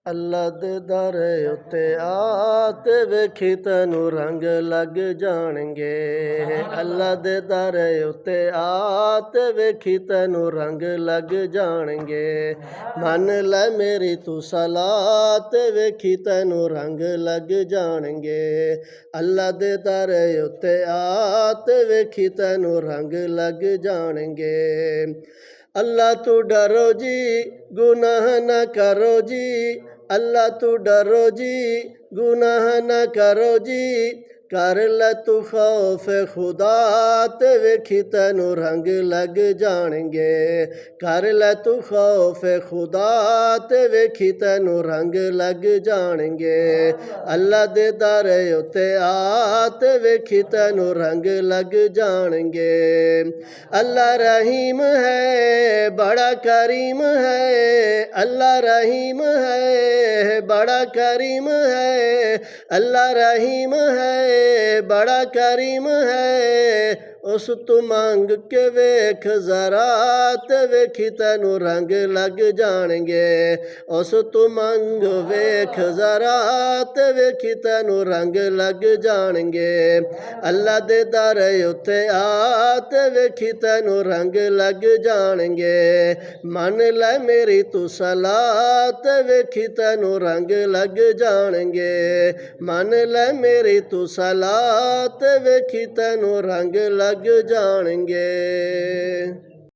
ਅੱਲਾ ਦੇ ਦਰ ਉੱਤੇ ਆ ਤੇ ਵੇਖੀ ਤੈਨੂੰ ਰੰਗ ਲੱਗ ਜਾਣਗੇ। ਅੱਲਾ ਦੇ ਦਰ ਉੱਤੇ ਆ ਤੇ ਵੇਖੀ ਤੈਨੂੰ ਰੰਗ ਲੱਗ ਜਾਣਗੇ। ਮੰਨ ਲੈ ਮੇਰੀ ਤੂੰ ਸਲਾਹ ਤੇ ਵੇਖੀ ਤੈਨੂੰ ਰੰਗ ਲੱਗ ਜਾਣਗੇ। ਅੱਲਾ ਦੇ ਦਰ ਉੱਤੇ ਆ ਤੇ ਵੇਖੀ ਤੈਨੂੰ ਰੰਗ ਲੱਗ ਜਾਣਗੇ। अल्लाह तू डरो जी गुनाह न करो जी। अल्लाह तू डरो जी गुनाह न करो जी। कर ले तू खौफ खुदा ते वेखी तैनू रंग लग जाणगे। कर ले तू खौफ खुदा ते वेखी तैनू रंग लग जाणगे। अल्लाह दे दर उत्ते आ ते वेखी तैनू रंग लग जाणगे। अल्लाह रहीम है बड़ा करीम है। अल्लाह रहीम है बड़ा करीम है। अल्लाह रहीम है बड़ा करीम है। उस तू मंग के वेख जरा ते वेखी तैनू रंग लग जाणगे। उस तू मंग वेख जरा ते वेखी तैनू रंग लग जाणगे। अल्लाह दे दर उत्ते आ ते वेखी तैनू रंग लग जाणगे। मन ले मेरी तू सलाह ते वेखी तैनू रंग लग जाणगे। मन ले मेरी तू सलाह ते वेखी तैनू रंग लग जाणगे।